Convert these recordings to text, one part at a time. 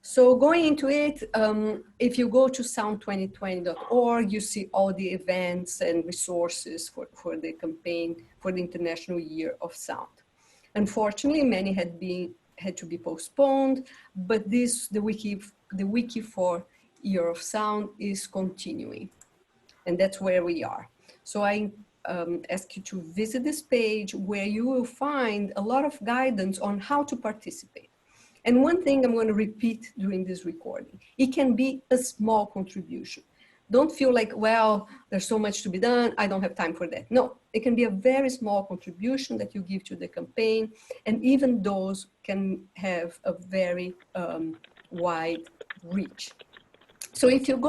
So going into it, if you go to sound2020.org, you see all the events and resources for the campaign for the International Year of Sound. Unfortunately, many had to be postponed, but the Wiki4Year of Sound is continuing, and that's where we are. So I ask you to visit this page where you will find a lot of guidance on how to participate. And one thing I'm going to repeat during this recording, it can be a small contribution. Don't feel like, well, there's so much to be done, I don't have time for that. No, it can be a very small contribution that you give to the campaign, and even those can have a very wide reach. So if you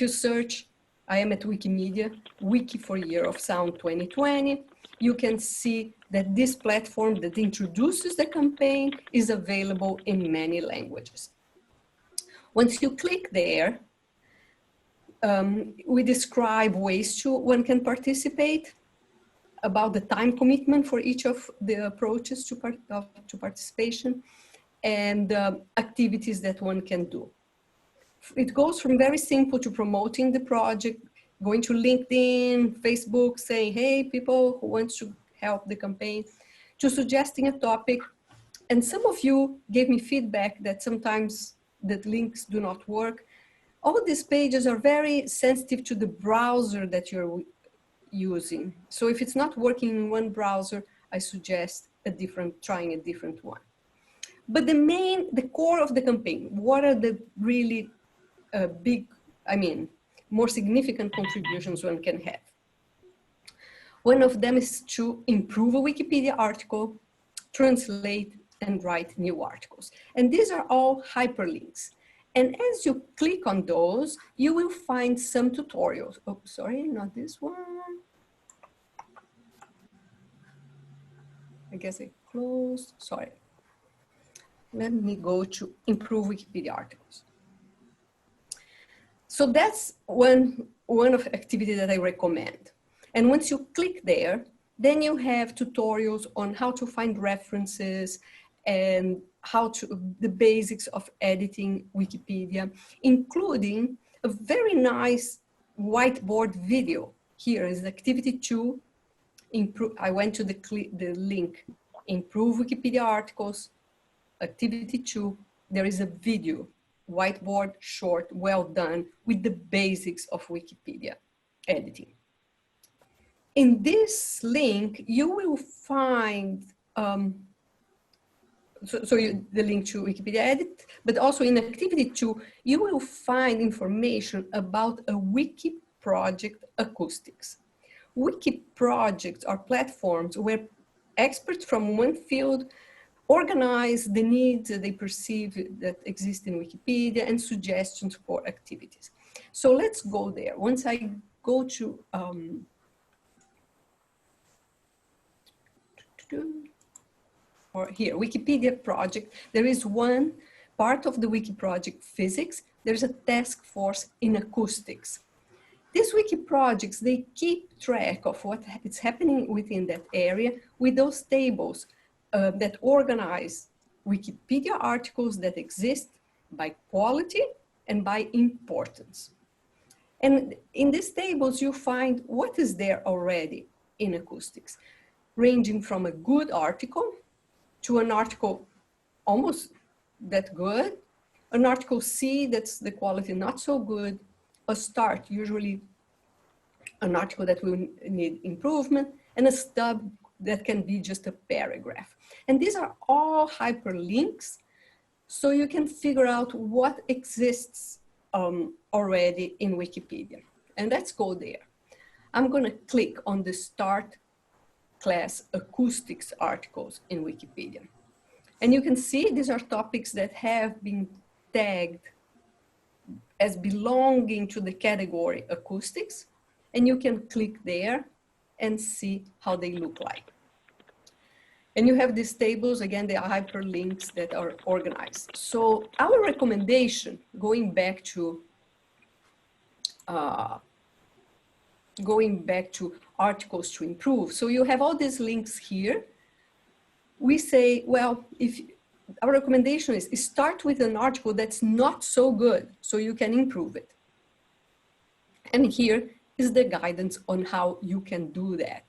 search, I am at Wikimedia, Wiki4YearOfSound2020, you can see that this platform that introduces the campaign is available in many languages. Once you click there, we describe ways one can participate, about the time commitment for each of the approaches to participation, and activities that one can do. It goes from very simple to promoting the project, going to LinkedIn, Facebook, saying, hey, people who want to help the campaign, to suggesting a topic. And some of you gave me feedback that sometimes the links do not work. All these pages are very sensitive to the browser that you're using. So if it's not working in one browser, I suggest trying a different one. But the core of the campaign, what are the really more significant contributions one can have? One of them is to improve a Wikipedia article, translate and write new articles. And these are all hyperlinks. And as you click on those, you will find some tutorials. Oh, sorry, not this one. I guess I closed, sorry. Let me go to improve Wikipedia articles. So that's one of the activities that I recommend. And once you click there, then you have tutorials on how to find references and the basics of editing Wikipedia, including a very nice whiteboard video. Here is activity 2. I went to the link, improve Wikipedia articles, activity 2. There is a video, whiteboard, short, well done, with the basics of Wikipedia editing. In this link, you will find the link to Wikipedia Edit, but also in activity 2, you will find information about a wiki project acoustics. Wiki projects are platforms where experts from one field organize the needs that they perceive that exist in Wikipedia and suggestions for activities. So let's go there. Once I go to or here, Wikipedia project, there is one part of the wiki project physics. There's a task force in acoustics. These wiki projects, they keep track of what is happening within that area with those tables that organize Wikipedia articles that exist by quality and by importance. And in these tables, you find what is there already in acoustics, ranging from a good article to an article almost that good, an article C that's the quality not so good, a start, usually an article that will need improvement, and a stub that can be just a paragraph. And these are all hyperlinks, so you can figure out what exists already in Wikipedia. And let's go there. I'm gonna click on the Start Class Acoustics articles in Wikipedia. And you can see these are topics that have been tagged as belonging to the category acoustics, and you can click there and see how they look like. And you have these tables, again, they are hyperlinks that are organized. So our recommendation, going back to articles to improve. So you have all these links here. We say, well, if our recommendation is start with an article that's not so good, so you can improve it. And here is the guidance on how you can do that.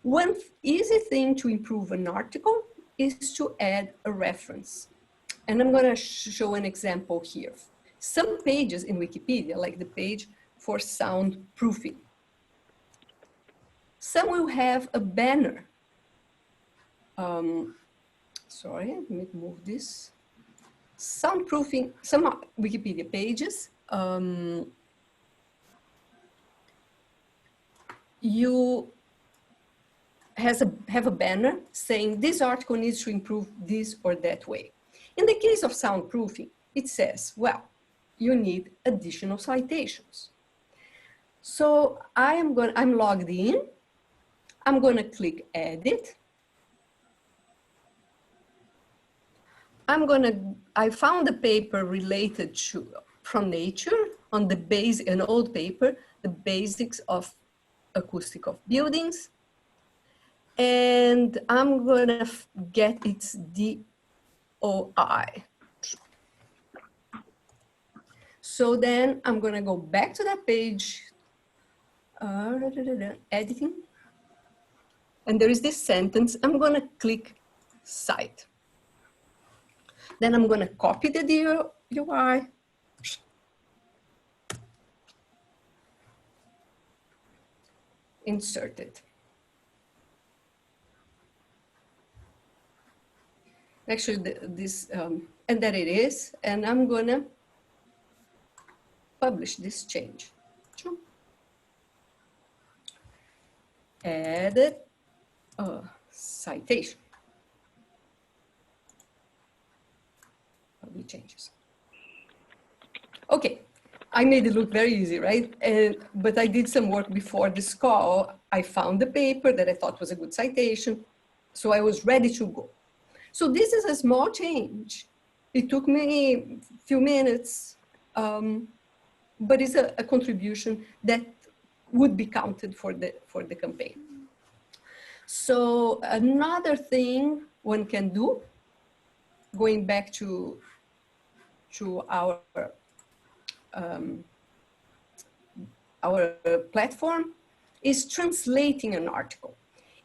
One easy thing to improve an article is to add a reference. And I'm going to show an example here. Some pages in Wikipedia, like the page for soundproofing, some will have a banner. Sorry, let me move this. Soundproofing, some Wikipedia pages, you have a banner saying this article needs to improve this or that way. In the case of soundproofing, it says, well, you need additional citations. So I'm logged in. I'm going to click edit. I found a paper related to, from Nature, on an old paper, the basics of acoustic of buildings. And I'm going to get its DOI. So then I'm going to go back to that page, editing. And there is this sentence. I'm going to click cite. Then I'm going to copy the DOI. Insert it. Actually, and there it is. And I'm going to publish this change. Added citation. Publish changes. Okay, I made it look very easy, right? But I did some work before this call. I found the paper that I thought was a good citation, so I was ready to go. So this is a small change. It took me a few minutes, but it's a contribution that would be counted for the campaign. So another thing one can do, going back to our platform, is translating an article.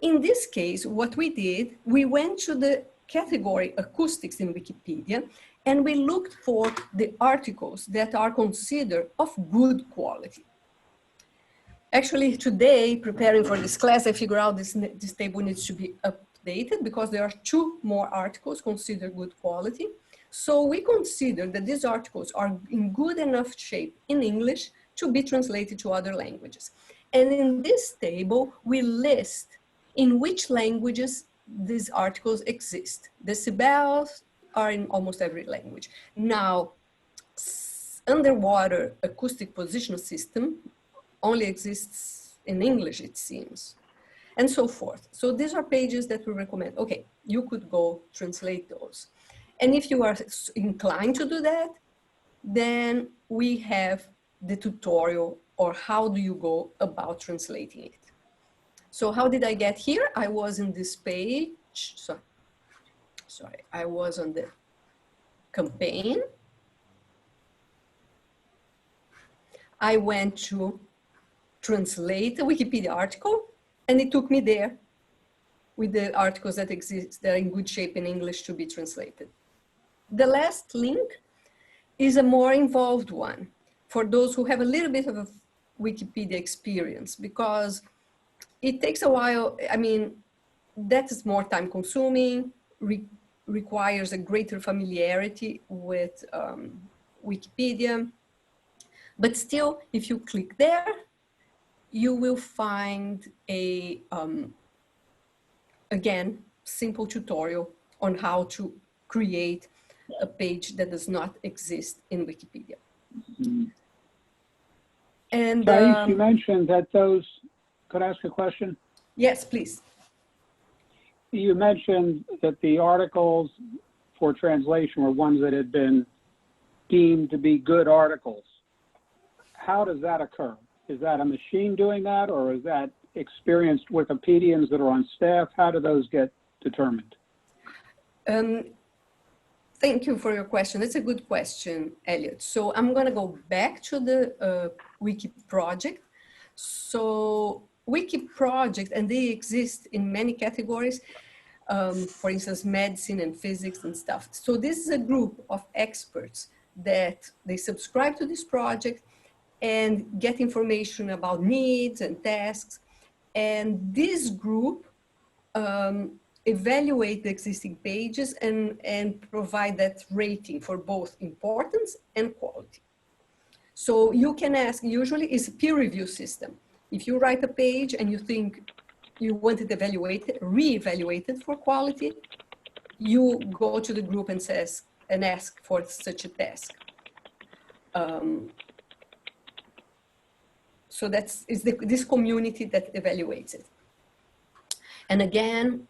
In this case, what we did, we went to the category acoustics in Wikipedia, and we looked for the articles that are considered of good quality. Actually, today, preparing for this class, I figured out this table needs to be updated because there are 2 more articles considered good quality. So we consider that these articles are in good enough shape in English to be translated to other languages. And in this table, we list in which languages these articles exist. Decibels are in almost every language. Now, underwater acoustic positional system only exists in English, it seems, and so forth. So these are pages that we recommend. Okay, you could go translate those. And if you are inclined to do that, then we have the tutorial or how do you go about translating it. So how did I get here? I was in this page, sorry, I was on the campaign. I went to translate a Wikipedia article, and it took me there with the articles that exist that are in good shape in English to be translated. The last link is a more involved one for those who have a little bit of a Wikipedia experience, because it takes a while. I mean, that is more time consuming, requires a greater familiarity with Wikipedia. But still, if you click there, you will find a, again, simple tutorial on how to create a page that does not exist in Wikipedia. Mm-hmm. And Thais, you mentioned that those, could I ask a question? Yes, please. You mentioned that the articles for translation were ones that had been deemed to be good articles. How does that occur? Is that a machine doing that, or is that experienced Wikipedians that are on staff? How do those get determined? Thank you for your question. That's a good question, Elliot. So I'm going to go back to the Wiki project. So Wiki project, and they exist in many categories, for instance, medicine and physics and stuff. So this is a group of experts that they subscribe to this project and get information about needs and tasks. And this group evaluate the existing pages and provide that rating for both importance and quality. So you can ask, usually it's a peer review system. If you write a page and you think you want it evaluated, re-evaluated for quality, you go to the group and ask for such a task. So it's this community that evaluates it. And again,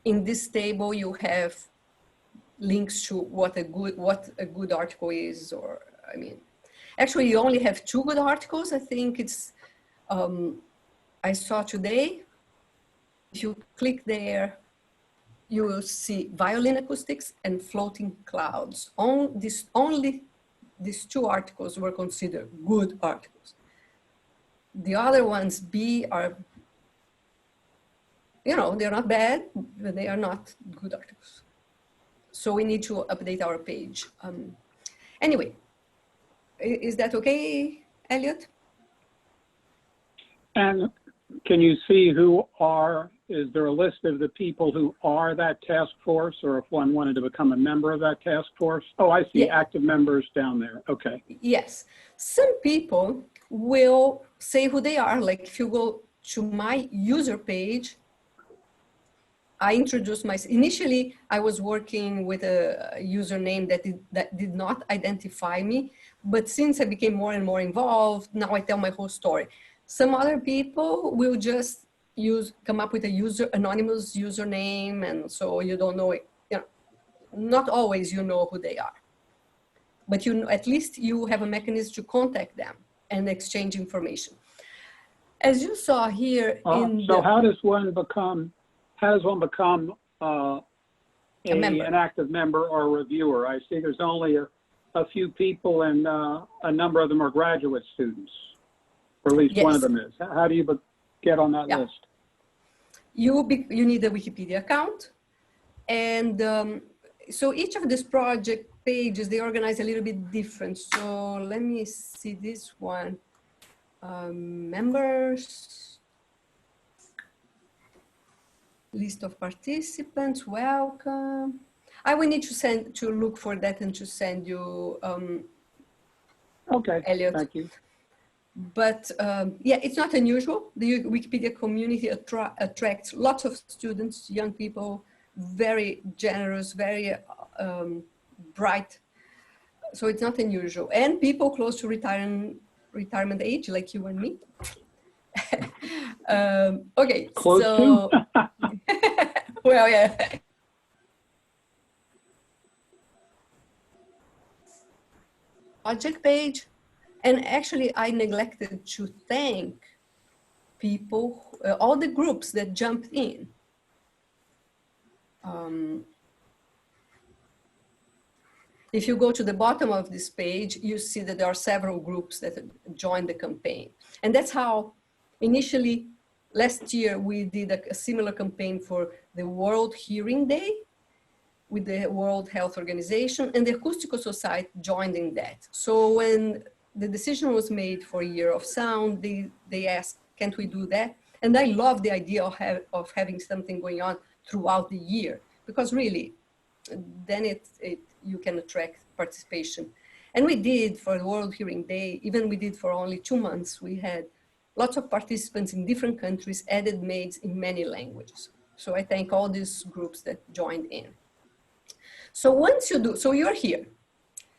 in this table, you have links to what a good article is, or I mean, actually you only have 2 good articles. I think it's, I saw today, if you click there, you will see violin acoustics and floating clouds. Only these 2 articles were considered good articles. The other ones, B, are, you know, they're not bad, but they are not good articles. So we need to update our page. Anyway, is that okay, Elliot? And can you see is there a list of the people who are that task force, or if one wanted to become a member of that task force? Oh, I see, yeah. Active members down there, okay. Yes, some people will say who they are. Like if you go to my user page, I introduced myself. Initially, I was working with a username that did not identify me, but since I became more and more involved, now I tell my whole story. Some other people will just come up with a anonymous username, and so you don't know it. You know, not always you know who they are, but at least you have a mechanism to contact them and exchange information. As you saw here, how does one become an active member or a reviewer? I see there's only a few people, and a number of them are graduate students, or at least one of them is. How do you get on that list? You need a Wikipedia account, and so each of these project pages, they organize a little bit different. So let me see this one. Members, list of participants, welcome. I will need to look for that and to send you, okay, Elliot. Thank you. But yeah, it's not unusual. The Wikipedia community attracts lots of students, young people, very generous, very bright. So it's not unusual. And people close to retirement age, like you and me. Okay, close so, to? well, yeah. Project page. And actually, I neglected to thank people, all the groups that jumped in. If you go to the bottom of this page, you see that there are several groups that joined the campaign. And that's how, initially, last year, we did a similar campaign for the World Hearing Day with the World Health Organization, and the Acoustical Society joined in that. So when the decision was made for Year of Sound, they asked, can't we do that? And I love the idea of having something going on throughout the year, because really, then you can attract participation. And we did for the World Hearing Day, even we did for only 2 months, we had lots of participants in different countries, added maids in many languages. So I thank all these groups that joined in. So once you do, so you're here,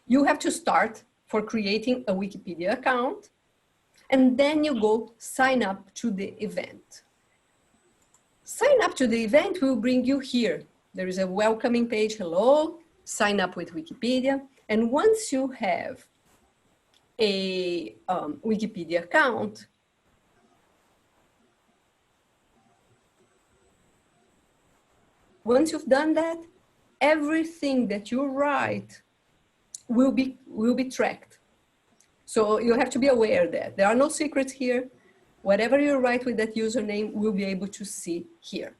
you have to start for creating a Wikipedia account, and then you go sign up to the event. Sign up to the event will bring you here. There is a welcoming page, hello, sign up with Wikipedia. And once you have a Wikipedia account, Once you've done that, everything that you write will be tracked. So you have to be aware that there are no secrets here. Whatever you write with that username, we'll be able to see here.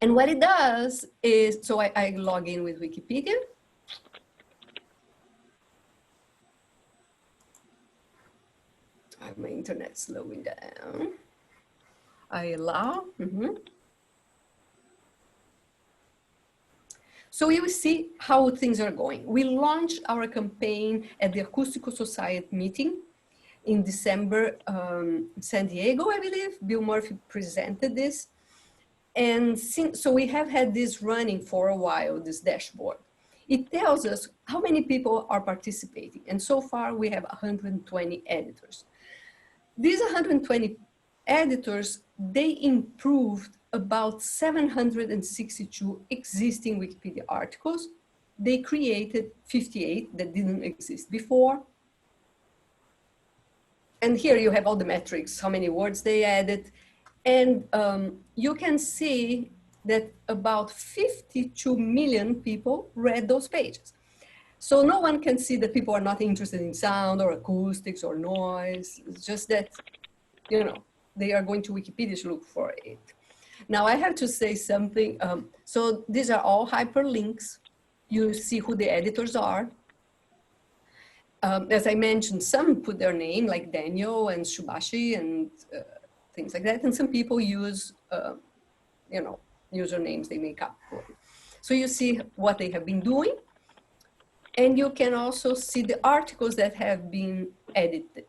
And what it does is, so I log in with Wikipedia. My internet's slowing down. I allow. So you will see how things are going. We launched our campaign at the Acoustical Society meeting in December, San Diego, I believe. Bill Murphy presented this. And so we have had this running for a while, this dashboard. It tells us how many people are participating. And so far we have 120 editors. These 120 editors, they improved about 762 existing Wikipedia articles. They created 58 that didn't exist before. And here you have all the metrics, how many words they added. And you can see that about 52 million people read those pages. So no one can see that people are not interested in sound or acoustics or noise. It's just that, you know, they are going to Wikipedia to look for it. Now I have to say something. So these are all hyperlinks. You see who the editors are. As I mentioned, some put their name like Daniel and Shubashi and things like that. And some people use, you know, usernames they make up. So you see what they have been doing. And you can also see the articles that have been edited.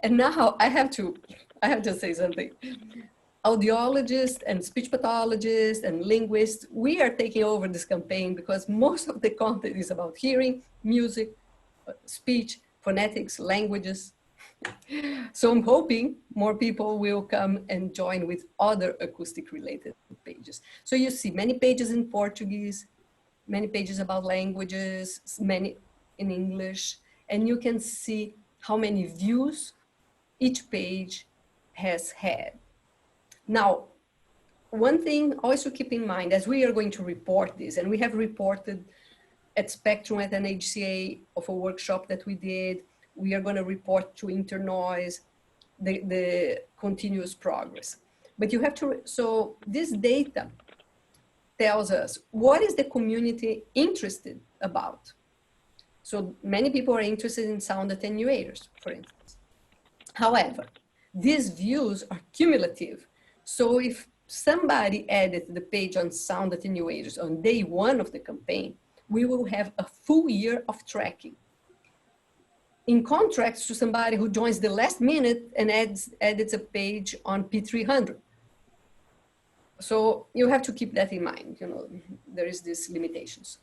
And now I have to say something. Audiologists and speech pathologists and linguists, we are taking over this campaign because most of the content is about hearing, music, speech, phonetics, languages. So I'm hoping more people will come and join with other acoustic related pages. So you see many pages in Portuguese, many pages about languages, many in English, and you can see how many views each page has had. Now, one thing always to keep in mind as we are going to report this, and we have reported at Spectrum at an HCA of a workshop that we did, we are going to report to Internoise the continuous progress. But you have to, so this data tells us what is the community interested about. So many people are interested in sound attenuators, for instance. However, these views are cumulative. So if somebody added the page on sound attenuators on day one of the campaign, we will have a full year of tracking. In contrast to somebody who joins the last minute and edits a page on P300. So you have to keep that in mind, you know, there is these limitations.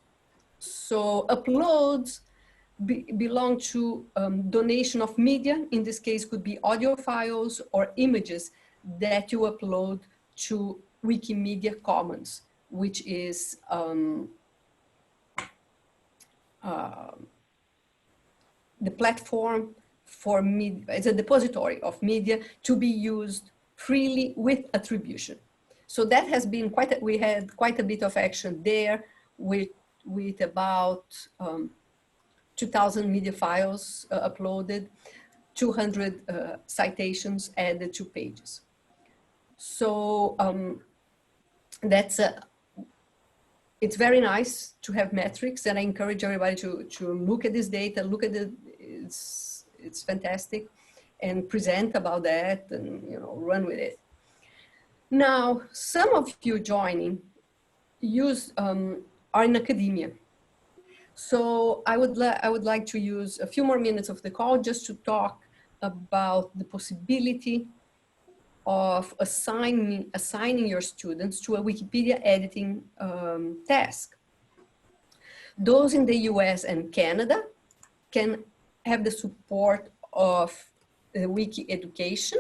So uploads belong to donation of media. In this case, could be audio files or images that you upload to Wikimedia Commons, which is the platform for media. It's a depository of media to be used freely with attribution. So that has been we had quite a bit of action there with about 2,000 media files uploaded, 200 citations added to pages. So it's very nice to have metrics, and I encourage everybody to look at this data, look at it, it's fantastic, and present about that and, you know, run with it. Now, some of you joining are in academia. So I would like to use a few more minutes of the call just to talk about the possibility of assigning your students to a Wikipedia editing task. Those in the US and Canada can have the support of Wiki Education.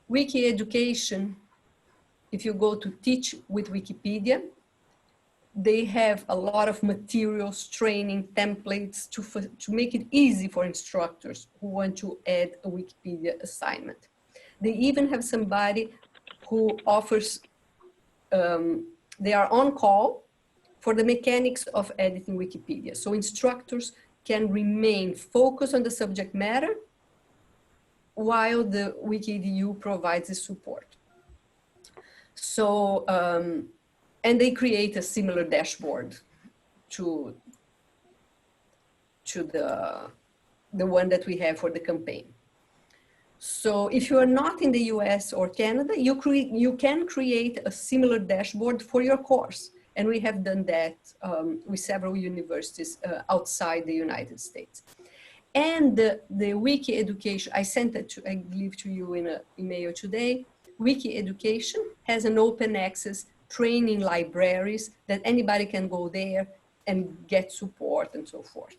Wiki Education, if you go to Teach with Wikipedia, they have a lot of materials, training, templates to make it easy for instructors who want to add a Wikipedia assignment. They even have somebody who offers They are on call for the mechanics of editing Wikipedia. So instructors can remain focused on the subject matter while the WikiEDU provides the support. So, and they create a similar dashboard to the one that we have for the campaign. So if you are not in the US or Canada, you can create a similar dashboard for your course. And we have done that with several universities outside the United States. And the Wiki Education, I sent it to, I believe, to you in an email today. Wiki Education has an open access training libraries that anybody can go there and get support and so forth.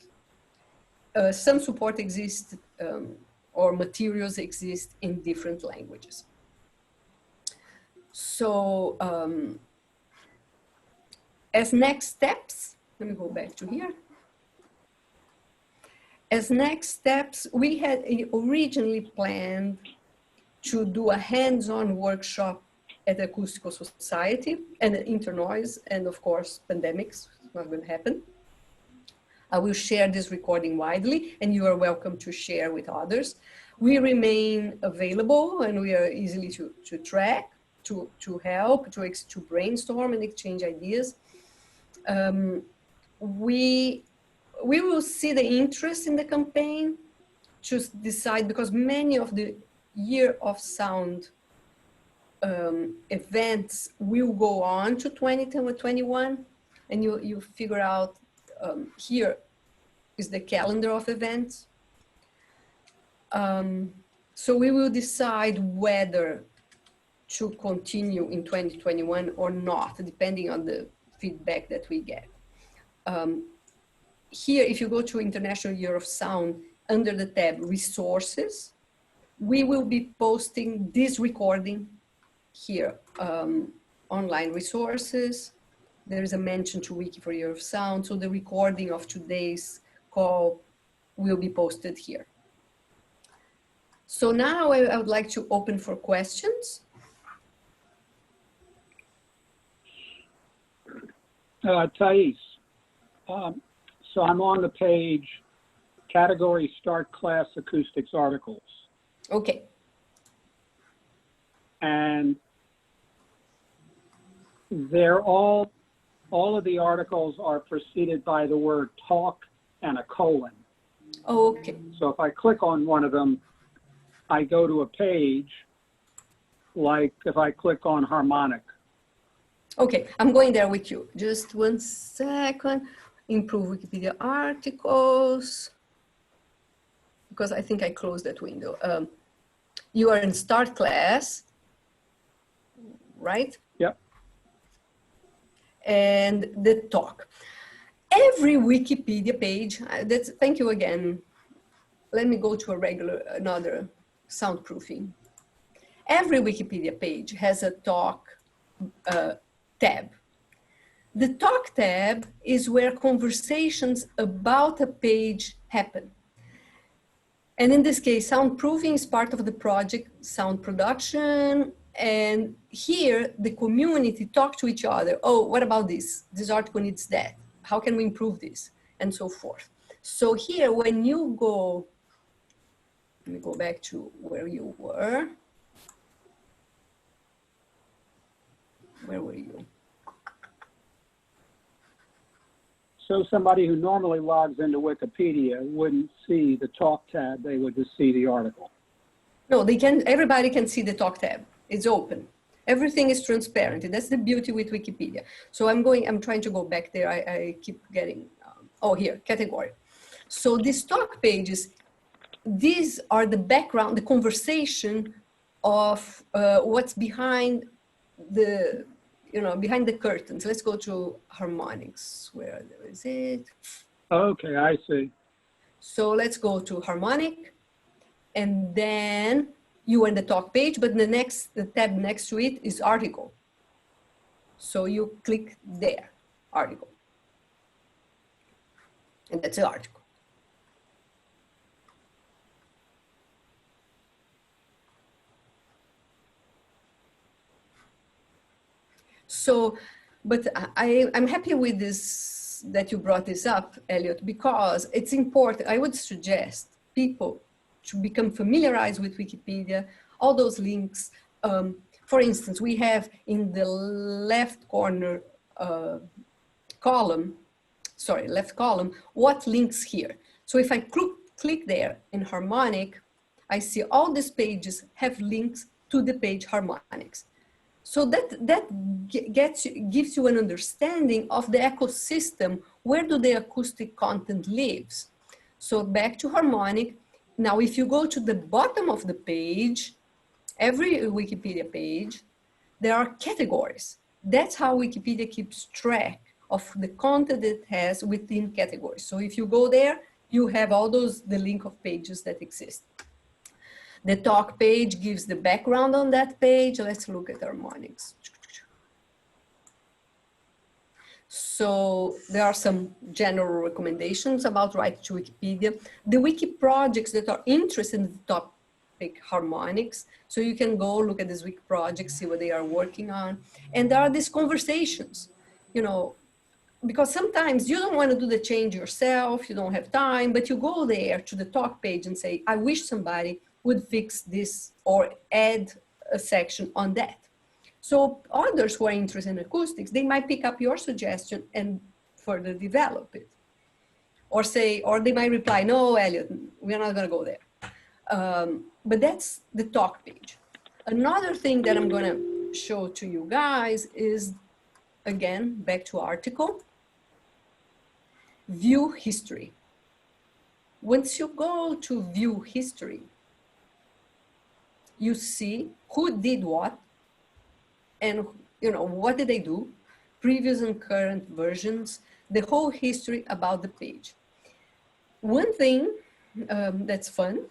Some support exists or materials exist in different languages. So as next steps, let me go back to here. As next steps, we had originally planned to do a hands-on workshop at the Acoustical Society and Internoise, and of course, pandemics, it's not going to happen. I will share this recording widely, and you are welcome to share with others. We remain available, and we are easily to track, to help, to brainstorm and exchange ideas. We will see the interest in the campaign to decide, because many of the Year of Sound events will go on to 2021, and you figure out here is the calendar of events. So we will decide whether to continue in 2021 or not, depending on the feedback that we get. Here, if you go to International Year of Sound, under the tab Resources, we will be posting this recording here, online resources. There is a mention to Wiki4YearOfSound, so the recording of today's call will be posted here. So now I would like to open for questions. Thais, so I'm on the page, category Start Class Acoustics Articles. Okay. And they're all of the articles are preceded by the word talk and a colon. Oh, okay. So if I click on one of them, I go to a page, like if I click on harmonic. Okay, I'm going there with you. Just 1 second. Improve Wikipedia articles. Because I think I closed that window. You are in Start Class, right? Yep. And the talk. Every Wikipedia page, thank you again. Let me go to another soundproofing. Every Wikipedia page has a talk tab. The talk tab is where conversations about a page happen. And in this case, soundproofing is part of the project sound production. And here, the community talk to each other. Oh, what about this? This article needs that. How can we improve this? And so forth. So here, when you go, let me go back to where you were. Where were you? So somebody who normally logs into Wikipedia wouldn't see the talk tab, they would just see the article. No, everybody can see the talk tab. It's open. Everything is transparent. That's the beauty with Wikipedia. So I'm trying to go back there. I keep getting, oh, here, category. So these talk pages, these are the background, the conversation of what's behind the, behind the curtains. Let's go to harmonics. Where is it? Okay, I see. So let's go to harmonic, and then you are in the talk page, but the tab next to it is article. So you click there, article. And that's the article. So But I'm happy with this, that you brought this up, Elliot, because it's important. I would suggest people to become familiarized with Wikipedia, all those links. For instance, we have in the left corner left column, what links here. So if I click there in harmonic, I see all these pages have links to the page harmonics. So that gives you an understanding of the ecosystem. Where do the acoustic content lives? So back to harmonic. Now, if you go to the bottom of the page, every Wikipedia page, there are categories. That's how Wikipedia keeps track of the content it has within categories. So if you go there, you have all the link of pages that exist. The talk page gives the background on that page. Let's look at harmonics. So there are some general recommendations about right to Wikipedia. The wiki projects that are interested in the topic harmonics. So you can go look at these wiki projects, see what they are working on. And there are these conversations, you know, because sometimes you don't want to do the change yourself, you don't have time, but you go there to the talk page and say, I wish somebody would fix this or add a section on that. So others who are interested in acoustics, they might pick up your suggestion and further develop it. Or they might reply, no, Elliot, we're not gonna go there. But that's the talk page. Another thing that I'm gonna show to you guys is, again, back to article, view history. Once you go to view history, you see who did what and what did they do, previous and current versions, the whole history about the page. One thing that's fun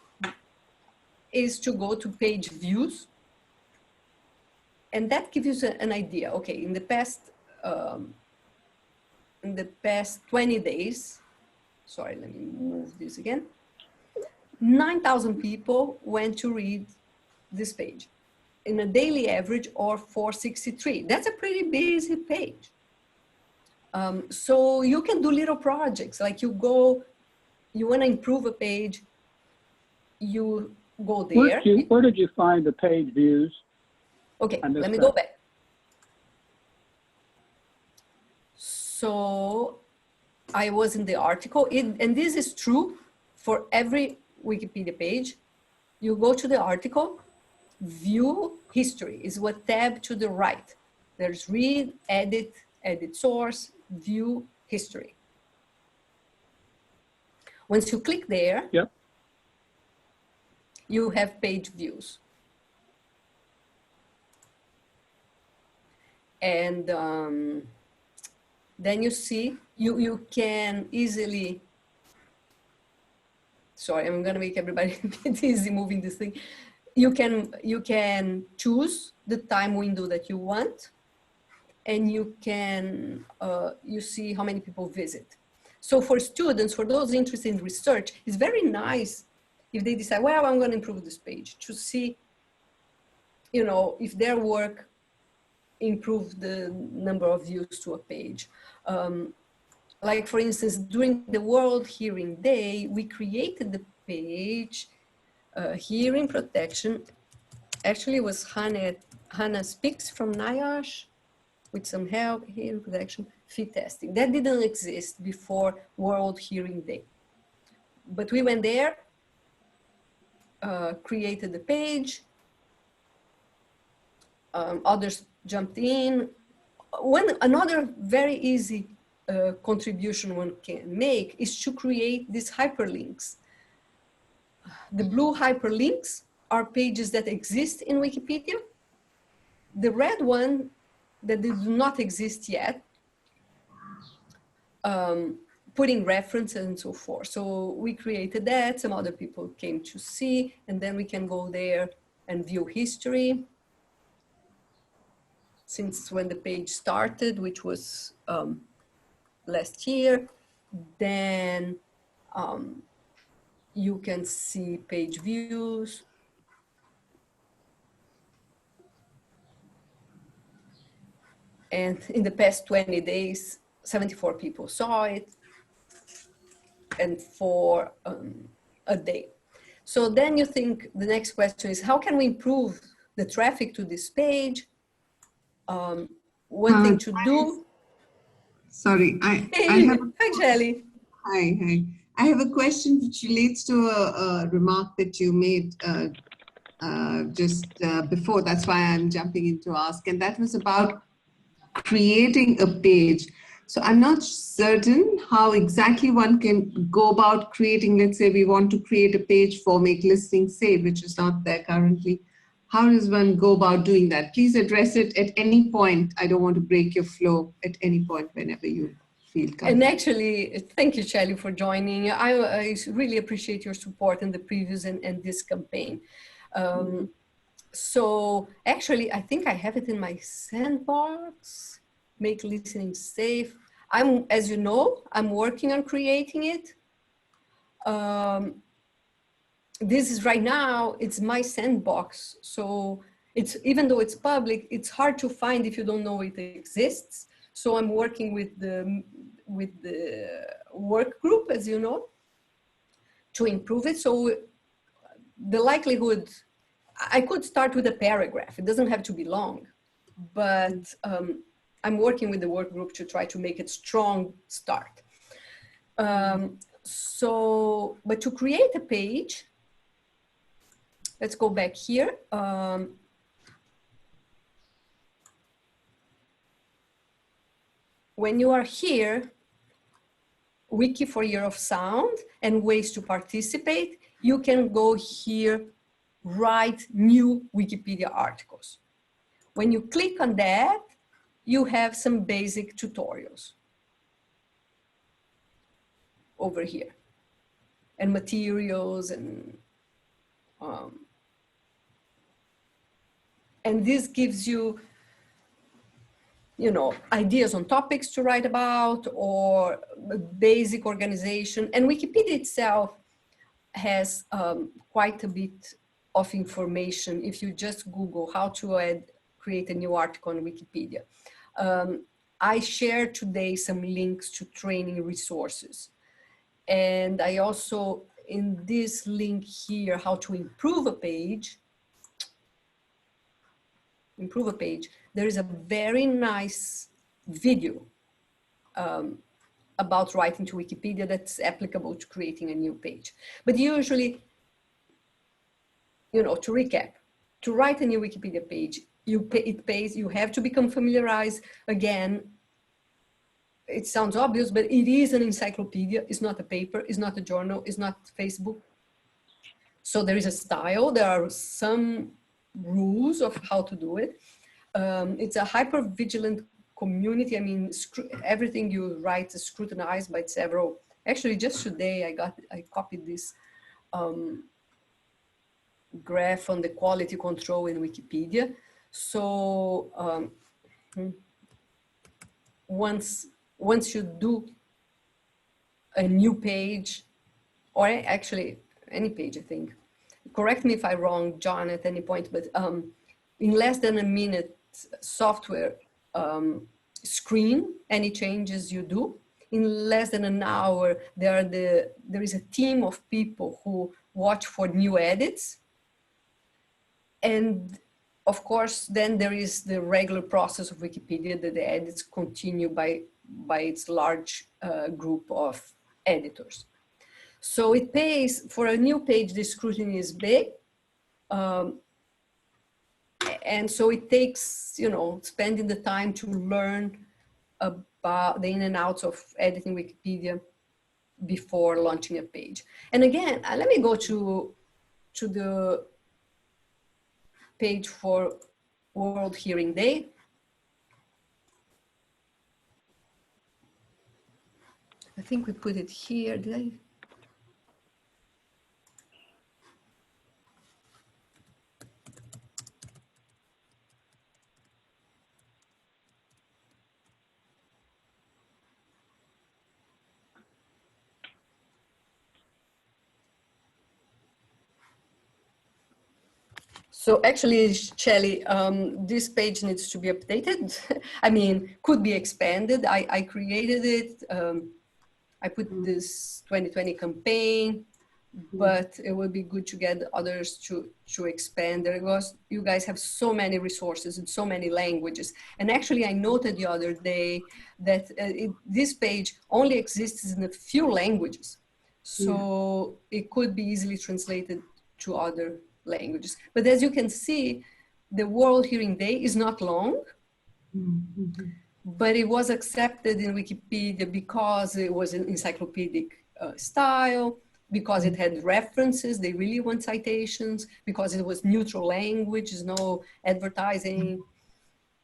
is to go to page views, and that gives you an idea. Okay, in the past 20 days, sorry, let me move this again, 9,000 people went to read this page in a daily average, or 463. That's a pretty busy page. So you can do little projects, like you want to improve a page, you go there. Where did you find the page views? Okay, let me go back. So I was in the article, and this is true for every Wikipedia page. You go to the article, view history is what tab to the right. There's read, edit source, view history. Once you click there, yep, you have page views. And then you see, you can easily, sorry, I'm gonna make everybody a bit easy moving this thing. You can choose the time window that you want, and you can, you see how many people visit. So for students, for those interested in research, it's very nice if they decide, well, I'm gonna improve this page, to see, if their work improved the number of views to a page. Like for instance, during the World Hearing Day, we created the page, hearing protection. Actually, it was Hannah Speaks from NIOSH, with some help, hearing protection, fee testing. That didn't exist before World Hearing Day. But we went there, created the page, others jumped in. Another very easy contribution one can make is to create these hyperlinks. The blue hyperlinks are pages that exist in Wikipedia. The red one that they do not exist yet, putting references and so forth. So we created that, some other people came to see, and then we can go there and view history since when the page started, which was last year. Then you can see page views. And in the past 20 days, 74 people saw it, and for a day. So then you think the next question is, how can we improve the traffic to this page? One thing to do. Sorry, I have. Hi, Jelly. Hi. I have a question which relates to a remark that you made just before. That's why I'm jumping in to ask, and that was about creating a page. So I'm not certain how exactly one can go about creating. Let's say we want to create a page for Make Listings Save, which is not there currently. How does one go about doing that? Please address it at any point. I don't want to break your flow at any point whenever you feel comfortable. And actually, thank you, Shelly, for joining. I really appreciate your support in the previous and this campaign. So actually, I think I have it in my sandbox, Make Listening Safe. As you know, I'm working on creating it. This is right now, it's my sandbox. So it's, even though it's public, it's hard to find if you don't know it exists. So I'm working with the work group, as you know, to improve it. So the likelihood, I could start with a paragraph. It doesn't have to be long, but I'm working with the work group to try to make it strong start. But to create a page, let's go back here. When you are here, Wiki for Year of Sound and ways to participate, you can go here, write new Wikipedia articles. When you click on that, you have some basic tutorials over here, and materials, and this gives you, ideas on topics to write about, or basic organization. And Wikipedia itself has quite a bit of information if you just Google how to create a new article on Wikipedia. I shared today some links to training resources. And I also, in this link here, how to improve a page, there is a very nice video about writing to Wikipedia that's applicable to creating a new page. But usually, to recap, to write a new Wikipedia page, you have to become familiarized. Again, it sounds obvious, but it is an encyclopedia. It's not a paper, it's not a journal, it's not Facebook. So there is a style, there are some rules of how to do it. It's a hyper-vigilant community. I mean, everything you write is scrutinized by several. Actually, just today, I copied this graph on the quality control in Wikipedia. So once you do a new page, or actually any page, I think, correct me if I'm wrong, John, at any point, but in less than a minute, software screen any changes you do. In less than an hour, there is a team of people who watch for new edits. And of course, then there is the regular process of Wikipedia that the edits continue by its large group of editors. So it pays, for a new page, the scrutiny is big. And so it takes, spending the time to learn about the in and outs of editing Wikipedia before launching a page. And again, let me go to the page for World Hearing Day. I think we put it here, did I? So actually, Shelley, this page needs to be updated. I mean, could be expanded. I created it. I put this 2020 campaign, but it would be good to get others to expand. There was, you guys have so many resources in so many languages. And actually, I noted the other day that this page only exists in a few languages. So it could be easily translated to other languages. But as you can see, the World Hearing Day is not long, but it was accepted in Wikipedia because it was an encyclopedic style, because it had references, they really want citations, because it was neutral language, no advertising.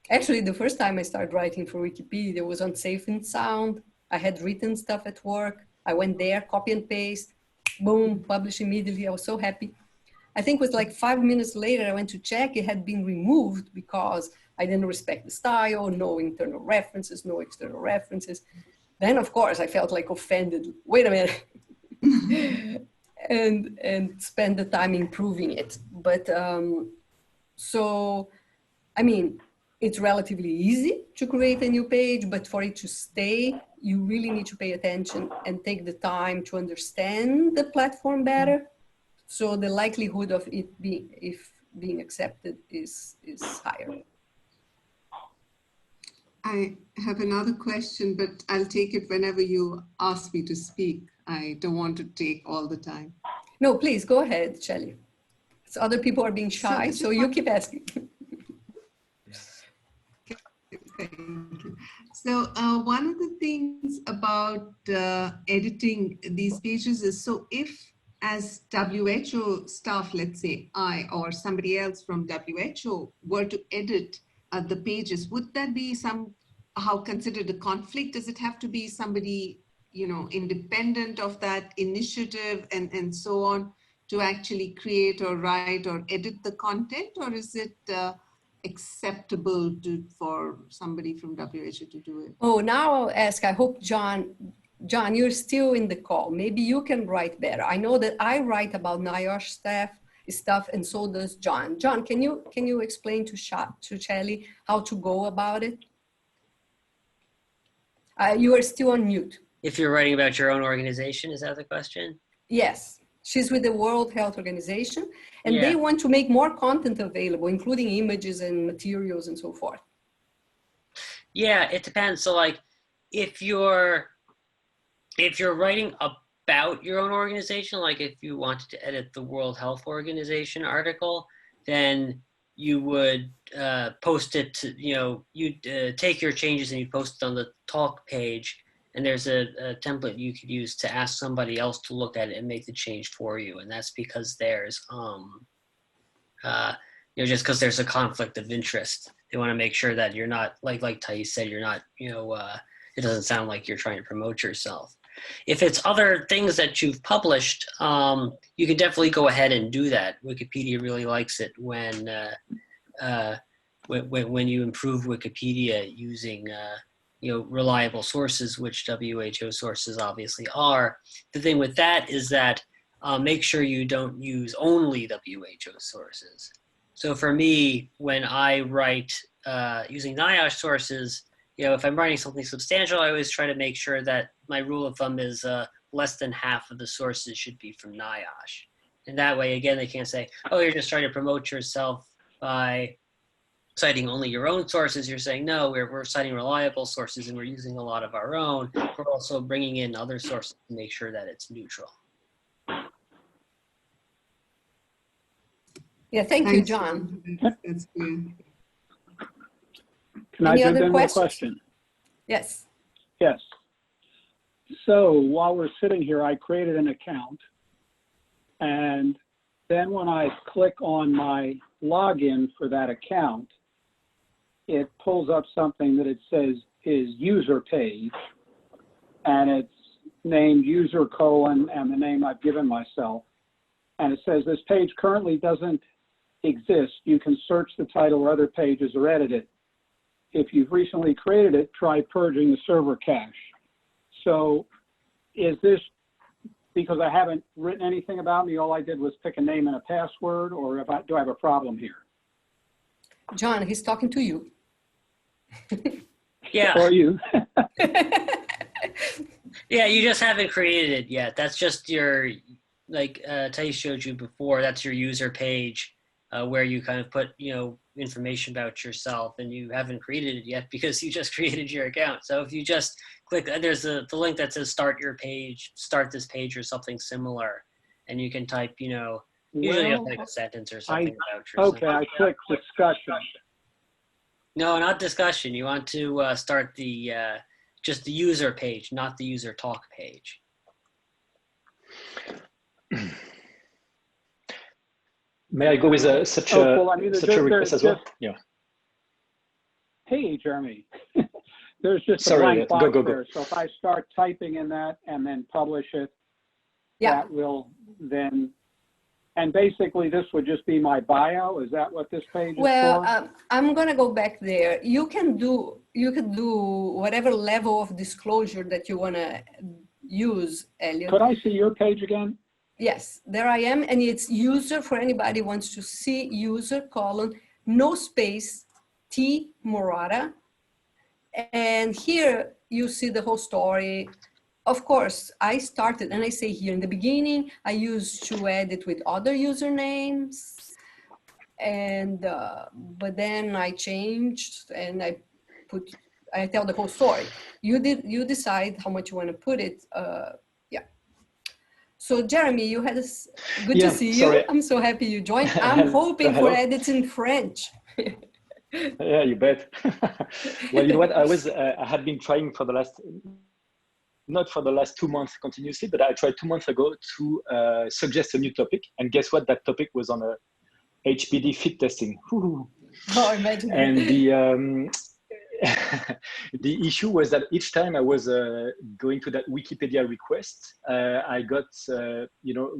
Actually, the first time I started writing for Wikipedia was on Safe and Sound. I had written stuff at work. I went there, copy and paste, boom, publish immediately. I was so happy. I think it was like 5 minutes later, I went to check, it had been removed because I didn't respect the style, no internal references, no external references. Then of course I felt like offended, wait a minute, and spend the time improving it. But so, I mean, it's relatively easy to create a new page, but for it to stay, you really need to pay attention and take the time to understand the platform better. So the likelihood of it being accepted is higher. I have another question, but I'll take it whenever you ask me to speak. I don't want to take all the time. No, please go ahead, Shelley. So other people are being shy, so you keep asking. So one of the things about editing these pages is, so if as WHO staff, let's say I or somebody else from WHO were to edit the pages, would that be somehow considered a conflict? Does it have to be somebody, you know, independent of that initiative and so on to actually create or write or edit the content, or is it acceptable for somebody from WHO to do it? Oh, now I'll ask, I hope John, you're still in the call. Maybe you can write better. I know that I write about NIOSH stuff, and so does John. John, can you explain to Shelley how to go about it? You are still on mute. If you're writing about your own organization, is that the question? Yes. She's with the World Health Organization, and they want to make more content available, including images and materials and so forth. Yeah, it depends. So like, if you're writing about your own organization, like if you wanted to edit the World Health Organization article, then you would post it to, you know, you'd take your changes and you post it on the talk page. And there's a template you could use to ask somebody else to look at it and make the change for you. And that's because there's, you know, just because there's a conflict of interest. They want to make sure that you're not, like Thais said, you're not, you know, it doesn't sound like you're trying to promote yourself. If it's other things that you've published, you can definitely go ahead and do that. Wikipedia really likes it when you improve Wikipedia using, you know, reliable sources, which WHO sources obviously are. The thing with that is that make sure you don't use only WHO sources. So for me, when I write using NIOSH sources, you know, if I'm writing something substantial, I always try to make sure that my rule of thumb is less than half of the sources should be from NIOSH. And that way, again, they can't say, oh, you're just trying to promote yourself by citing only your own sources. You're saying, no, we're citing reliable sources and we're using a lot of our own. We're also bringing in other sources to make sure that it's neutral. Yeah, thank you, John. That's clear. Can I jump in with a question? Yes. Yes. So while we're sitting here, I created an account. And then when I click on my login for that account, it pulls up something that it says is user page. And it's named user : and the name I've given myself. And it says this page currently doesn't exist. You can search the title or other pages or edit it. If you've recently created it, try purging the server cache. So is this because I haven't written anything about me. All I did was pick a name and a password, or do I have a problem here? John, he's talking to you. Yeah. Or you? Yeah, you just haven't created it yet. That's just your, like Thais showed you before, that's your user page where you kind of put, information about yourself, and you haven't created it yet because you just created your account. So if you just click, there's the link that says start your page, start this page or something similar, and you can type, usually you have like a sentence or something about yourself. Okay, I clicked discussion. No, not discussion. You want to start the just the user page, not the user talk page. May I go with such a request as well? Yeah. Hey, Jeremy. There's just a Sorry, blank box go. there. So if I start typing in that and then publish it, Yeah. that will then, and basically this would just be my bio. Is that what this page is Well, for? I'm gonna go back there. You can do whatever level of disclosure that you wanna use, Elliot. Could I see your page again? Yes, there I am, and it's user for anybody who wants to see user : no space T Morata, and here you see the whole story. Of course, I started, and I say here in the beginning, I used to edit with other usernames, and but then I changed and I tell the whole story. You decide how much you want to put it. Yeah. So Jeremy, you had good to see you. Sorry. I'm so happy you joined. I'm hoping for edits in French. Yeah, you bet. Well, you know what? I had been trying for the last, not for the last 2 months continuously, but I tried 2 months ago to suggest a new topic. And guess what? That topic was on HPD fit testing. Oh, imagine. And the issue was that each time I was going to that Wikipedia request, I got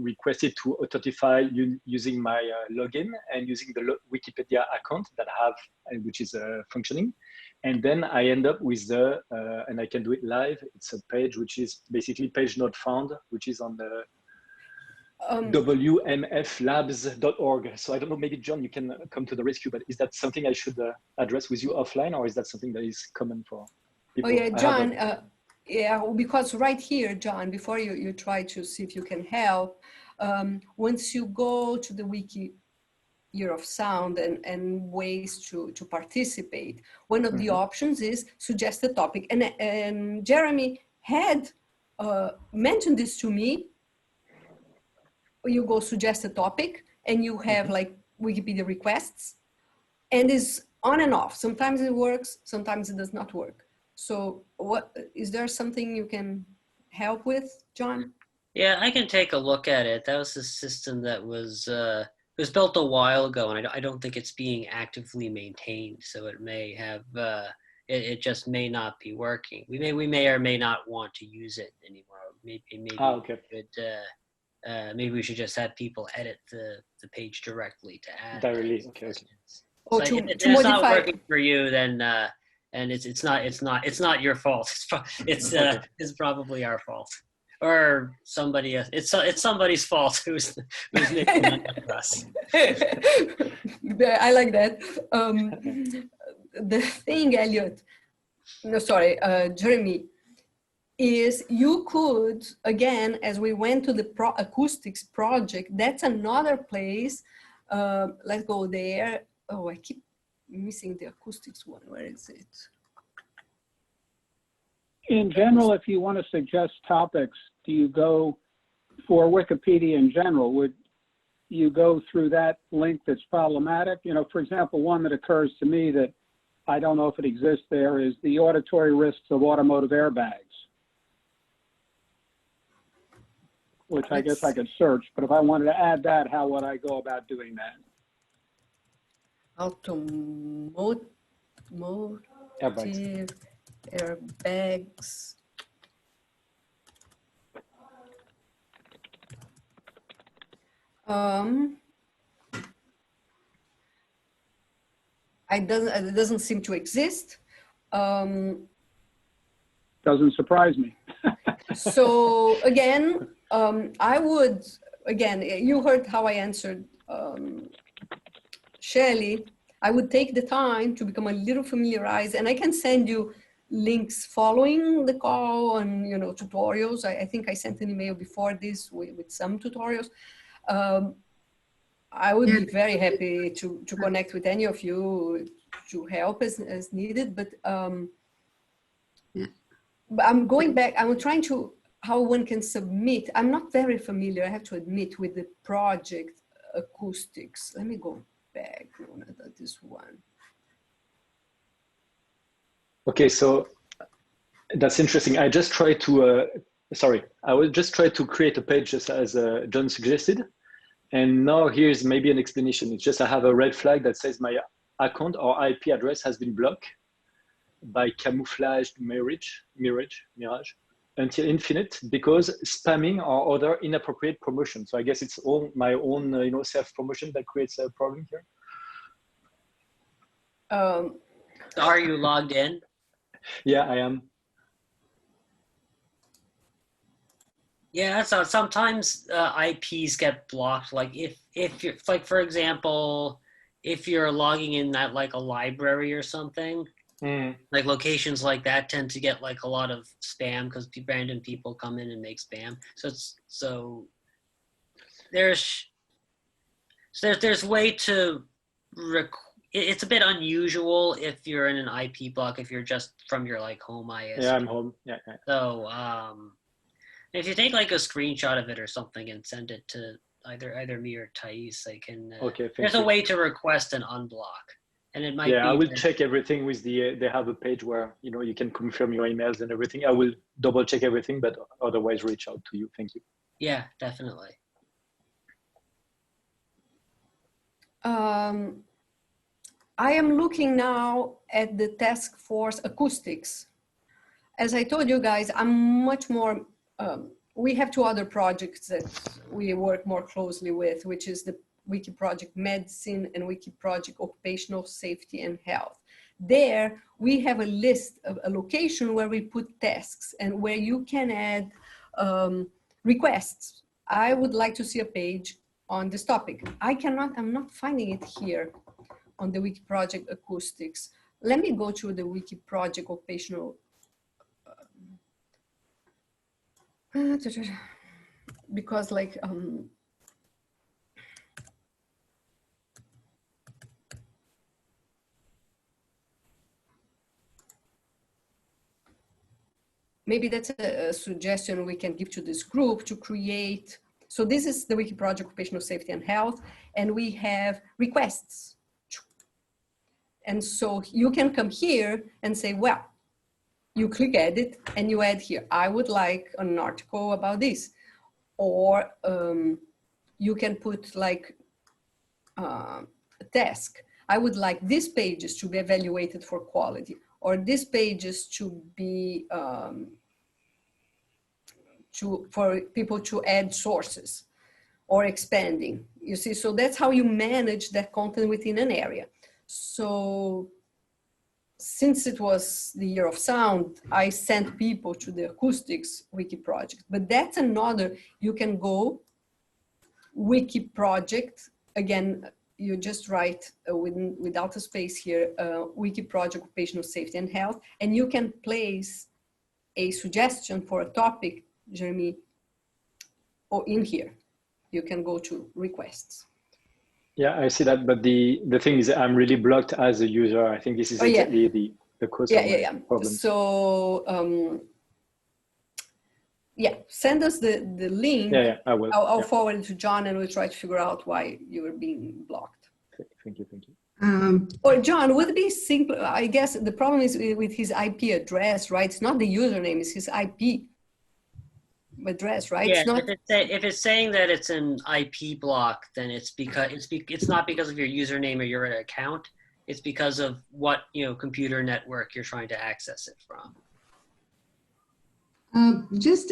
requested to authentify using my login and using the Wikipedia account that I have, which is functioning. And then I end up with and I can do it live. It's a page which is basically page not found, which is on the wmflabs.org. So I don't know, maybe John, you can come to the rescue, but is that something I should address with you offline, or is that something that is common for people? Oh yeah, John, yeah, because right here, John, before you try to see if you can help, once you go to the Wiki Year of Sound and ways to participate, one of the options is suggest a topic. And Jeremy had mentioned this to me. You go suggest a topic and you have like Wikipedia requests, and it's on and off. Sometimes it works, sometimes it does not work. So is there something you can help with, John? Yeah, I can take a look at it. That was a system that was built a while ago, and I don't think it's being actively maintained. So it may have it just may not be working. We may or may not want to use it anymore. Maybe okay. Maybe we should just have people edit the page directly to add directly. Okay. Or so to it's modify. not working for you, then and it's not your fault. It's probably our fault, or somebody else. It's somebody's fault who's making it for us. I like that. The thing, Elliot, no, sorry, Jeremy, is you could, again, as we went to the acoustics project, that's another place. Let's go there. Oh, I keep missing the acoustics one. Where is it? In general, if you want to suggest topics, do you go for Wikipedia in general? Would you go through that link that's problematic? For example, one that occurs to me that I don't know if it exists there is the auditory risks of automotive airbags, which I guess I could search, but if I wanted to add that, how would I go about doing that? Automotive airbags. It doesn't seem to exist. Doesn't surprise me. So again, I would, again, you heard how I answered Shelley. I would take the time to become a little familiarized, and I can send you links following the call and, you know, tutorials. I think I sent an email before this with some tutorials. I would be very happy to connect with any of you to help as needed, but I'm going back, I'm trying to, how one can submit. I'm not very familiar, I have to admit, with the project acoustics. Let me go back, no, not this one. Okay, so that's interesting. I just tried to, I will just try to create a page just as John suggested. And now here's maybe an explanation. It's just I have a red flag that says my account or IP address has been blocked by camouflaged mirage until infinite because spamming or other inappropriate promotion. So I guess it's all my own you know, self-promotion that creates a problem here. Are you logged in? Yeah, I am. Yeah, so sometimes IPs get blocked. Like if you're, like, for example, if you're logging in at like a library or something, like locations like that tend to get like a lot of spam because random people come in and make spam. So there's way to it's a bit unusual if you're in an IP block if you're just from your like home ISP. Yeah, I'm home. Yeah. So if you take like a screenshot of it or something and send it to either me or Thais, I can. Okay, there's a way to request an unblock, and it might. Yeah, be I will check everything with the. They have a page where you know you can confirm your emails and everything. I will double check everything, but otherwise reach out to you. Thank you. Yeah, definitely. I am looking now at the task force acoustics. As I told you guys, I'm much more, we have two other projects that we work more closely with, which is the Wiki Project Medicine and Wiki Project Occupational Safety and Health. There, we have a list of a location where we put tasks and where you can add requests. I would like to see a page on this topic. I'm not finding it here on the Wiki Project Acoustics. Let me go to the Wiki Project Occupational because like maybe that's a suggestion we can give to this group to create. So this is the Wiki Project Occupational Safety and Health, and we have requests. And so you can come here and say, well, you click edit and you add here, I would like an article about this. Or you can put like a task. I would like these pages to be evaluated for quality, or these pages to be, for people to add sources or expanding, you see? So that's how you manage that content within an area. So since it was the Year of Sound, I sent people to the Acoustics Wiki Project, but that's another, you can go Wiki Project, again, you just write without a space here, Wiki Project Occupational Safety and Health, and you can place a suggestion for a topic, Jeremy, or in here. You can go to requests. Yeah, I see that, but the thing is I'm really blocked as a user. I think this is exactly the cause of my problem. So, yeah, send us the link. Yeah, I will. I'll forward it to John and we'll try to figure out why you were being blocked. Thank you. Or John, would it be simple? I guess the problem is with his IP address, right? It's not the username, it's his IP address, right? Yeah, it's not, if it's saying that it's an IP block, then it's because it's not because of your username or your account. It's because of what, you know, computer network you're trying to access it from. Just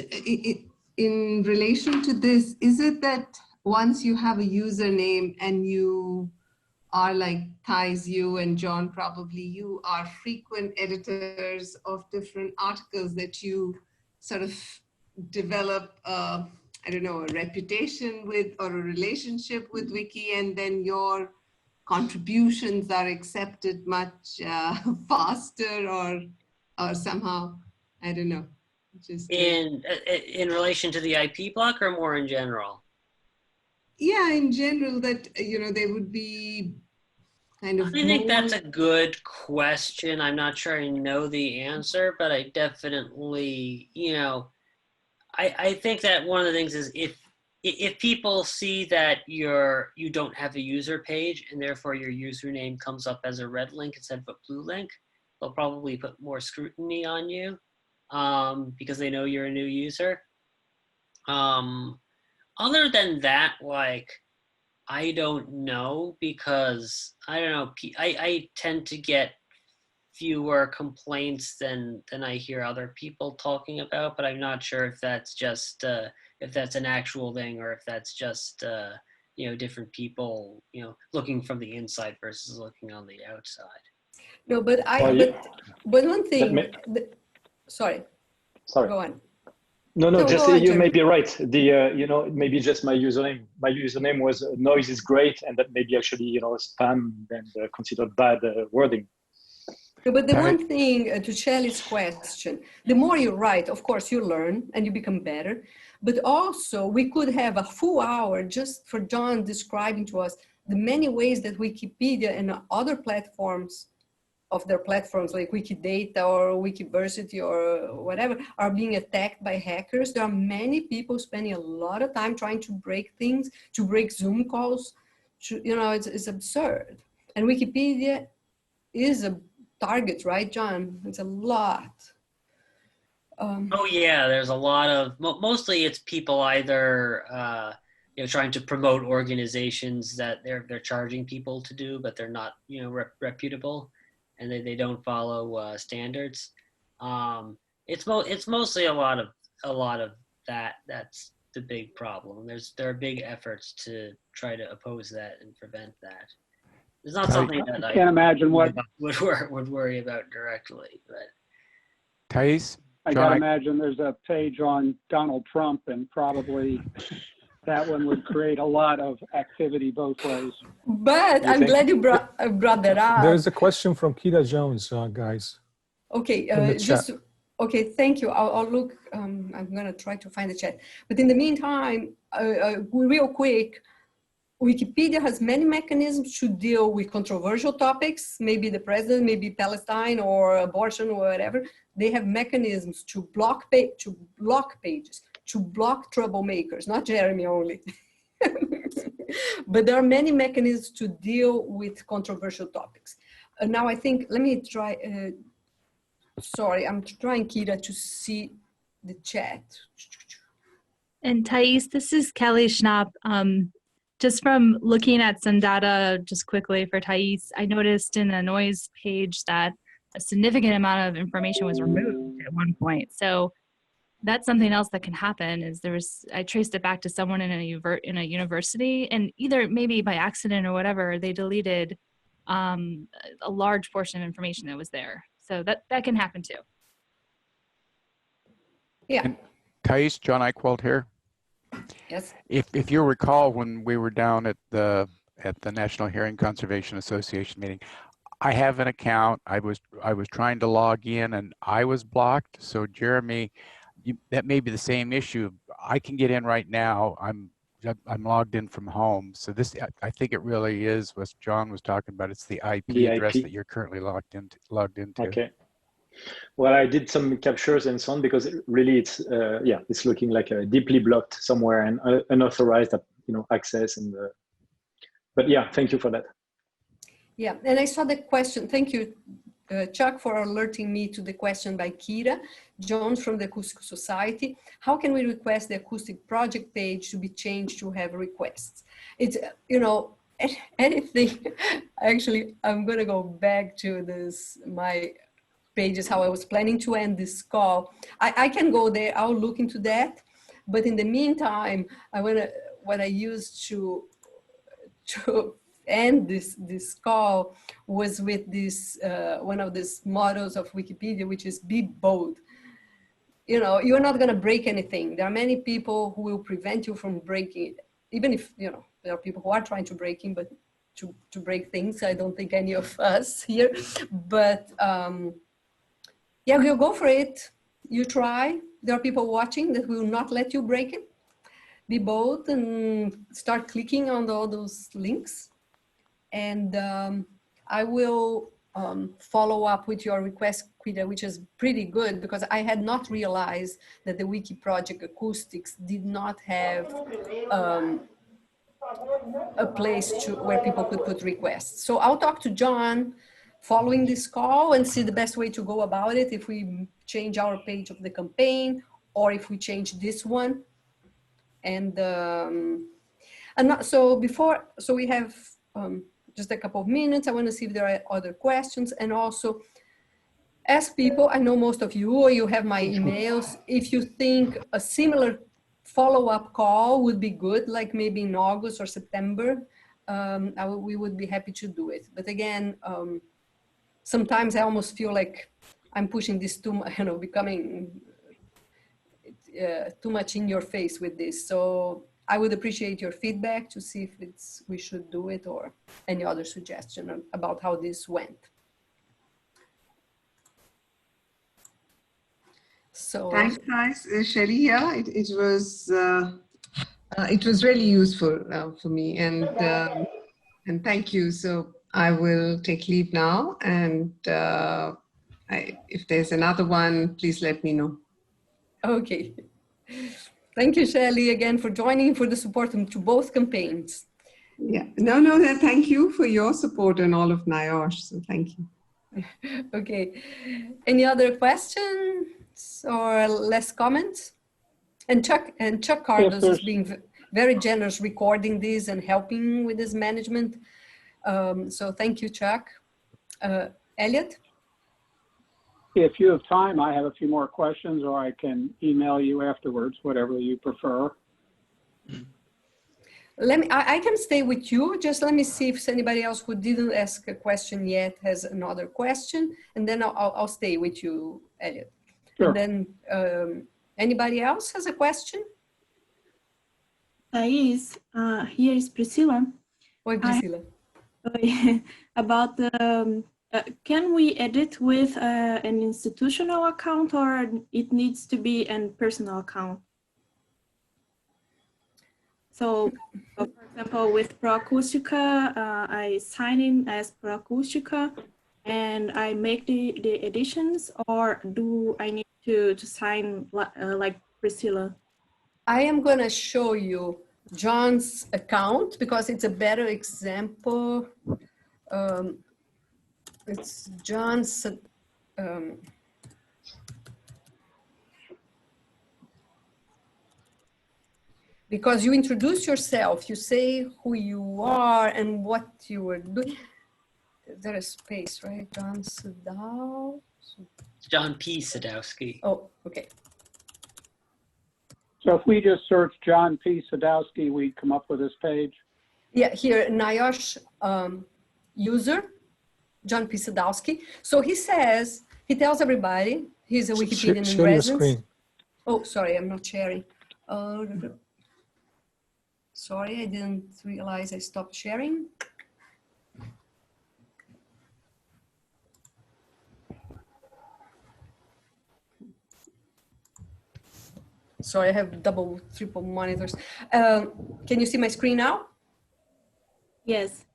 in relation to this, is it that once you have a username and you are like Thais, you and John, probably you are frequent editors of different articles that you sort of develop I don't know, a reputation with or a relationship with Wiki, and then your contributions are accepted much faster, or somehow, I don't know. Just in relation to the IP block, or more in general? yeah, in general, that they would be kind of I think more. that's a good question. I'm not sure I know the answer, but I definitely, I think that one of the things is if people see that you don't have a user page and therefore your username comes up as a red link instead of a blue link, they'll probably put more scrutiny on you because they know you're a new user. Other than that, like, I don't know, because I don't know. I tend to get fewer complaints than I hear other people talking about, but I'm not sure if that's just if that's an actual thing, or if that's just different people looking from the inside versus looking on the outside. No, but but one thing. Sorry. Sorry. Go on. No, No, just go on, you may Jeremy. be right. The maybe just my username. My username was noise is great, and that maybe actually spam and considered bad wording. No, but the one thing to Shelley's question, the more you write, of course, you learn and you become better. But also, we could have a full hour just for John describing to us the many ways that Wikipedia and other platforms of their platforms like Wikidata or Wikiversity or whatever are being attacked by hackers. There are many people spending a lot of time trying to break things, to break Zoom calls. It's absurd. And Wikipedia is a target, right, John? It's a lot. Oh yeah, there's a lot of, mostly it's people either trying to promote organizations that they're charging people to do, but they're not reputable, and they don't follow standards. It's mostly a lot of that. That's the big problem. There are big efforts to try to oppose that and prevent that. It's not something that I can't imagine what would worry about directly, but Thais, I got to imagine there's a page on Donald Trump, and probably that one would create a lot of activity both ways. But I'm glad you brought that up. There's a question from Kira Jones, guys. Okay, chat. Okay, thank you. I'll look, I'm gonna try to find the chat. But in the meantime, real quick, Wikipedia has many mechanisms to deal with controversial topics, maybe the president, maybe Palestine or abortion or whatever. They have mechanisms to block pages, to block troublemakers, not Jeremy only. But there are many mechanisms to deal with controversial topics. Now I think, let me try, sorry, I'm trying, Kira, to see the chat. And Thais, this is Kelly Schnapp. Just from looking at some data just quickly for Thais, I noticed in the noise page that a significant amount of information was removed at one point. So that's something else that can happen. Is I traced it back to someone in a university, and either maybe by accident or whatever, they deleted a large portion of information that was there. So that can happen too. Yeah. And Thais, John Eichwald here. Yes. If you recall, when we were down at the National Hearing Conservation Association meeting, I have an account. I was trying to log in and I was blocked. So Jeremy, that may be the same issue. I can get in right now. I'm logged in from home. So this, I think it really is what John was talking about. It's the IP address that you're currently logged into. Okay. Well, I did some captures and so on, because it's it's looking like a deeply blocked somewhere and unauthorized access, and but yeah, thank you for that. Yeah, and I saw the question. Thank you, Chuck, for alerting me to the question by Kira Jones from the Acoustic Society. How can we request the acoustic project page to be changed to have requests? It's, anything. Actually, I'm going to go back to my pages, how I was planning to end this call. I can go there, I'll look into that. But in the meantime, what I used to end this call was with this, one of these models of Wikipedia, which is be bold. you know, you're not going to break anything. There are many people who will prevent you from breaking, even if, you know, there are people who are trying to break in, but to break things. I don't think any of us here, but yeah, you go for it. You try. There are people watching that will not let you break it. Be bold and start clicking on all those links. And I will follow up with your request, Quita, which is pretty good because I had not realized that the Wiki project acoustics did not have a place where people could put requests. So I'll talk to John following this call and see the best way to go about it, if we change our page of the campaign or if we change this one. And so we have just a couple of minutes. I want to see if there are other questions, and also ask people, I know most of you, or you have my emails, if you think a similar follow-up call would be good, like maybe in August or September, we would be happy to do it. But again, sometimes I almost feel like I'm pushing this too much, you know, becoming too much in your face with this. So I would appreciate your feedback to see if we should do it, or any other suggestion about how this went. So thanks, guys. Shelley here. It was really useful for me, and thank you. So I will take leave now, and if there's another one, please let me know. Okay. Thank you, Shelley, again for joining, for the support to both campaigns. Yeah, no, thank you for your support and all of NIOSH, so thank you. Okay, any other questions or less comments? And Chuck Cardos is being very generous recording this and helping with this management. So thank you, Chuck. Elliot? If you have time, I have a few more questions, or I can email you afterwards, whatever you prefer. I can stay with you. Just let me see if anybody else who didn't ask a question yet has another question, and then I'll stay with you, Elliot. Sure. And then anybody else has a question? Thais, here is Priscilla. Oi, Priscilla. About the, can we edit with an institutional account, or it needs to be a personal account? So, for example, with ProAcoustica, I sign in as ProAcoustica and I make the additions, or do I need to sign like Priscilla? I am going to show you John's account because it's a better example. It's John's, because you introduce yourself, you say who you are and what you were doing. There is space, right? John Sadowski. John P. Sadowski. Oh, okay. So if we just search John P. Sadowski, we come up with this page? Yeah, here, NIOSH user, John P. Sadowski. So he says, he tells everybody he's a Wikipedian in residence. Oh, sorry, I'm not sharing. Sorry, I didn't realize I stopped sharing. Sorry, I have double, triple monitors. Can you see my screen now? Yes.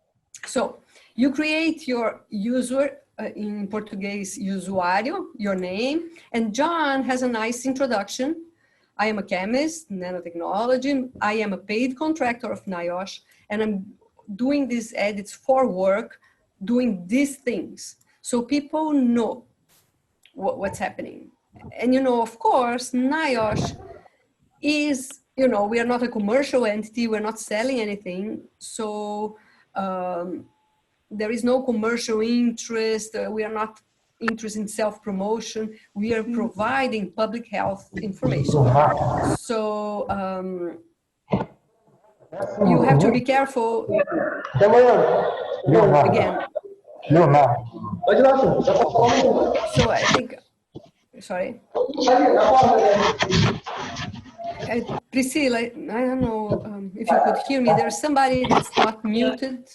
So you create your user, in Portuguese, usuário, your name, and John has a nice introduction. I am a chemist, nanotechnology. I am a paid contractor of NIOSH, and I'm doing these edits for work, doing these things. So people know what's happening. And, you know, of course, NIOSH is, you know, we are not a commercial entity. We're not selling anything. So there is no commercial interest. We are not interested in self-promotion. We are providing public health information. So you have to be careful. Again. So I think Sorry. Priscilla, I don't know if you could hear me. There's somebody that's not muted.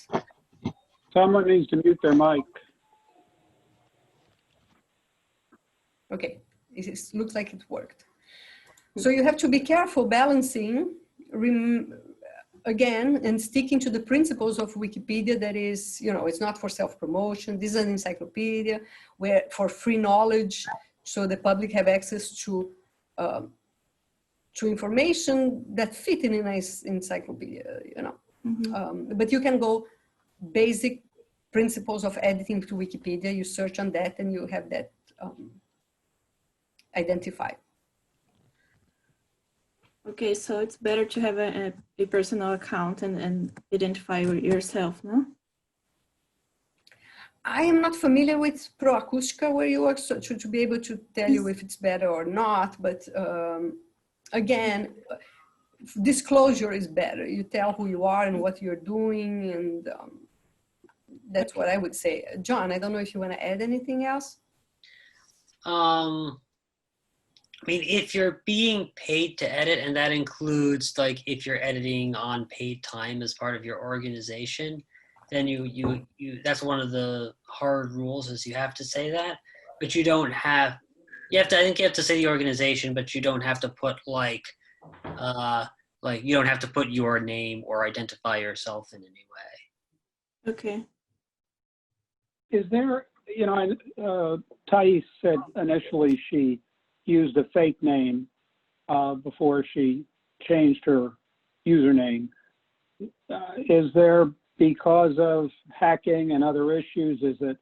Someone needs to mute their mic. Okay, looks like it worked. So you have to be careful balancing, again, and sticking to the principles of Wikipedia. That is, you know, it's not for self-promotion. This is an encyclopedia where for free knowledge, so the public have access to information that fit in a nice encyclopedia, you know. Mm-hmm. But you can go basic principles of editing to Wikipedia. You search on that and you have that identified. Okay, so it's better to have a personal account and identify yourself, no? I am not familiar with Proacústica where you work, so to be able to tell you if it's better or not, but again, disclosure is better. You tell who you are and what you're doing, and that's what I would say. John, I don't know if you want to add anything else? I mean, if you're being paid to edit, and that includes like if you're editing on paid time as part of your organization, then you that's one of the hard rules is you have to say that, but you don't have, I think you have to say the organization, but you don't have to put like you don't have to put your name or identify yourself in any way. Okay. Is there, you know, Thais said initially she used a fake name before she changed her username. Is there, because of hacking and other issues, is it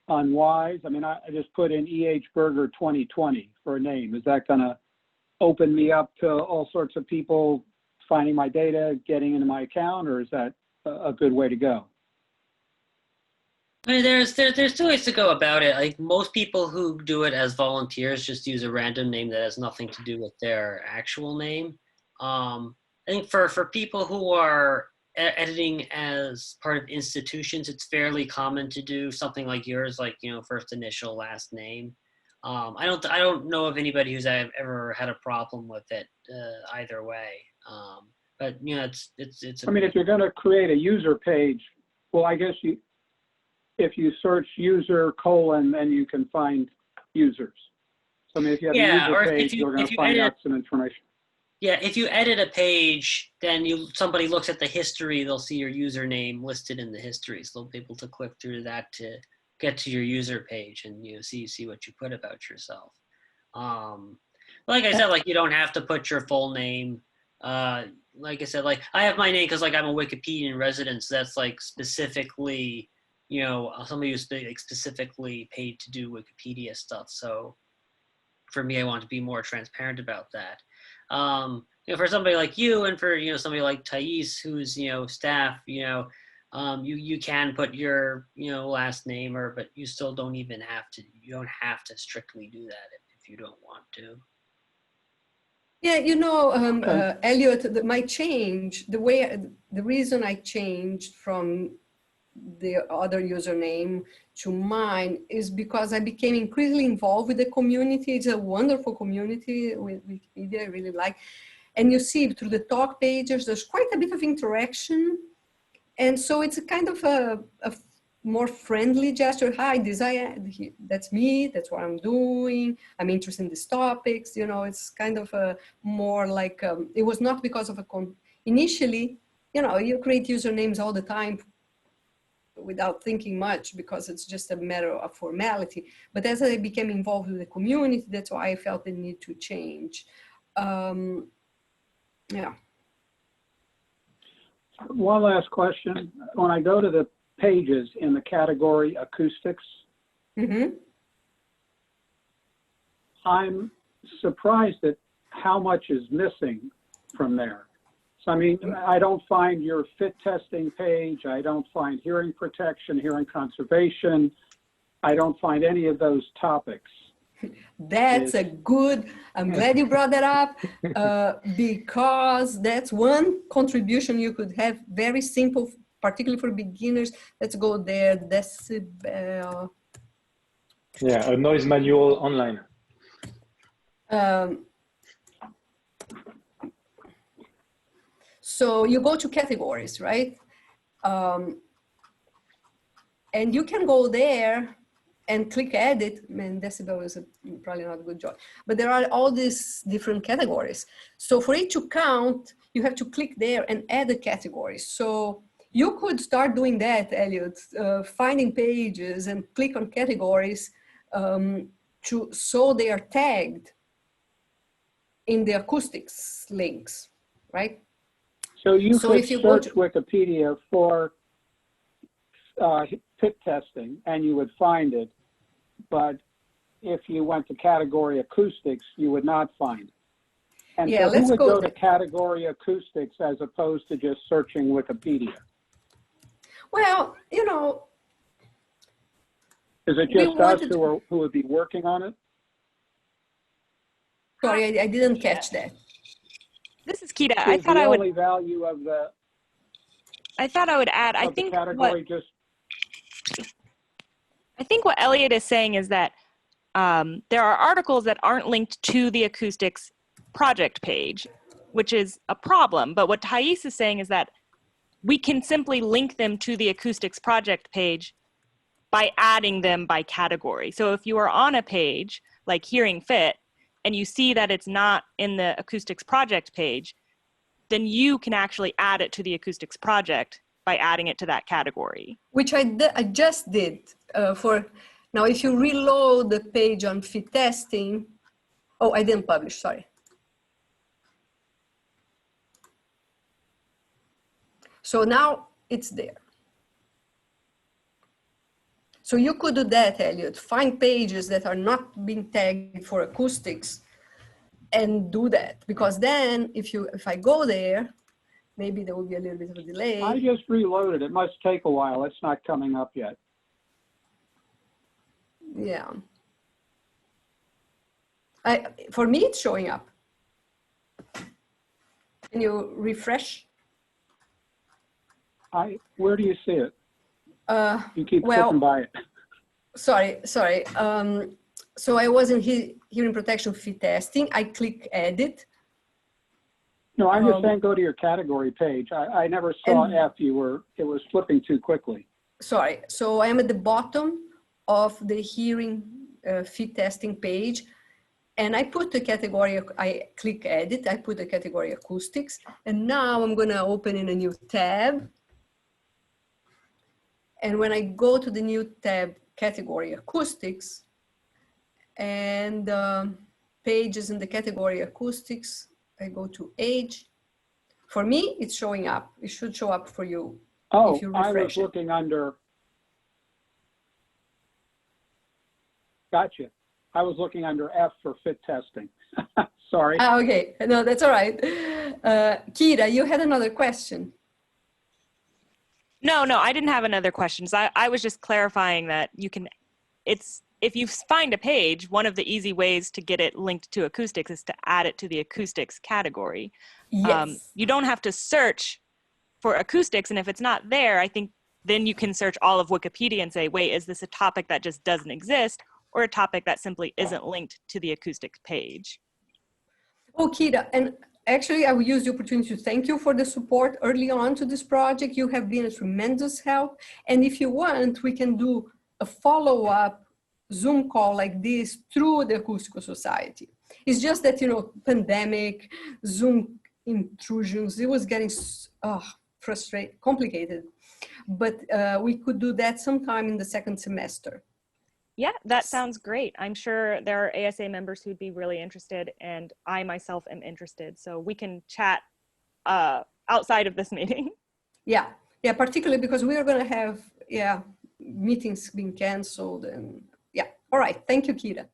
unwise? I mean, I just put in Burger 2020 for a name. Is that going to open me up to all sorts of people finding my data, getting into my account, or is that a good way to go? I mean, there's two ways to go about it. Like most people who do it as volunteers just use a random name that has nothing to do with their actual name. I think for people who are editing as part of institutions, it's fairly common to do something like yours, like, you know, first initial, last name. I don't know of anybody who's ever had a problem with it either way. But you know, it's. I mean, if you're going to create a user page, well, I guess if you search user : then you can find users. So I mean, if you have a user page, you're going to find out some information. Yeah, if you edit a page, then somebody looks at the history, they'll see your username listed in the history. So they'll be able to click through that to get to your user page and, you know, see what you put about yourself. Like I said, like you don't have to put your full name. Like I said, like I have my name because like I'm a Wikipedian resident, so that's like specifically, you know, somebody who's like specifically paid to do Wikipedia stuff. So for me, I want to be more transparent about that. You know, for somebody like you and for, you know, somebody like Thais, who's, you know, staff, you know, you can put your, you know, last name, but you still don't even have to, you don't have to strictly do that if you don't want to. Yeah, you know, Elliot, my change, the reason I changed from the other username to mine is because I became increasingly involved with the community. It's a wonderful community with Wikipedia, I really like. And you see through the talk pages, there's quite a bit of interaction. And so it's a kind of a more friendly gesture. Hi, that's me, that's what I'm doing. I'm interested in these topics. You know, it's kind of a more like, it was not because of initially, you know, you create usernames all the time without thinking much because it's just a matter of formality. But as I became involved with the community, that's why I felt the need to change. Yeah. One last question. When I go to the pages in the category acoustics, I'm surprised at how much is missing from there. So, I mean, I don't find your fit testing page. I don't find hearing protection, hearing conservation. I don't find any of those topics. That's a good, I'm glad you brought that up because that's one contribution you could have, very simple, particularly for beginners. Let's go there, decibel. Yeah, a noise manual online. So you go to categories, right? And you can go there and click edit. Man, decibel is probably not a good job, but there are all these different categories. So for it to count, you have to click there and add a category. So you could start doing that, Elliot, finding pages and click on categories so they are tagged in the acoustics links, right? So you could if you go search Wikipedia for pit testing and you would find it, but if you went to category acoustics, you would not find it. And yeah, so who let's would go go to category acoustics as opposed to just searching Wikipedia? Well, you know, Is it just us who would be working on it? Sorry, I didn't catch that. This is Kita. Is the only value of the I thought I would add, I think what Elliot is saying is that there are articles that aren't linked to the acoustics project page, which is a problem. But what Thais is saying is that we can simply link them to the acoustics project page by adding them by category. So if you are on a page like Hearing Fit and you see that it's not in the acoustics project page, then you can actually add it to the acoustics project by adding it to that category. Which I just did now if you reload the page on fit testing, oh, I didn't publish, sorry. So now it's there. So you could do that, Elliot, find pages that are not being tagged for acoustics and do that, because then if I go there, maybe there will be a little bit of a delay. I just reloaded. It must take a while. It's not coming up yet. Yeah. For me, it's showing up. Can you refresh? Where do you see it? You keep clicking by it. Sorry. So I was in hearing protection fit testing. I click edit. No, I'm just saying go to your category page. I never saw F. It was flipping too quickly. Sorry. So I am at the bottom of the hearing fit testing page. And I put the category, I click edit, I put the category acoustics. And now I'm going to open in a new tab. And when I go to the new tab, category acoustics, and pages in the category acoustics, I go to age. For me, it's showing up. It should show up for you. Oh, if you I refresh was looking under. Gotcha. I was looking under F for fit testing. Sorry. Okay. No, that's all right. Kira, you had another question. No, I didn't have another question. I was just clarifying that you can, if you find a page, one of the easy ways to get it linked to acoustics is to add it to the acoustics category. Yes. You don't have to search for acoustics, and if it's not there, I think then you can search all of Wikipedia and say, wait, is this a topic that just doesn't exist, or a topic that simply isn't linked to the acoustics page? Oh, Kira, and actually, I will use the opportunity to thank you for the support early on to this project. You have been a tremendous help. And if you want, we can do a follow-up Zoom call like this through the Acoustical Society. It's just that, pandemic, Zoom intrusions, it was getting frustrating, complicated. But we could do that sometime in the second semester. Yeah, that sounds great. I'm sure there are ASA members who'd be really interested, and I myself am interested. So we can chat outside of this meeting. Yeah, particularly because we are going to have, meetings being canceled. And yeah, all right. Thank you, Kira.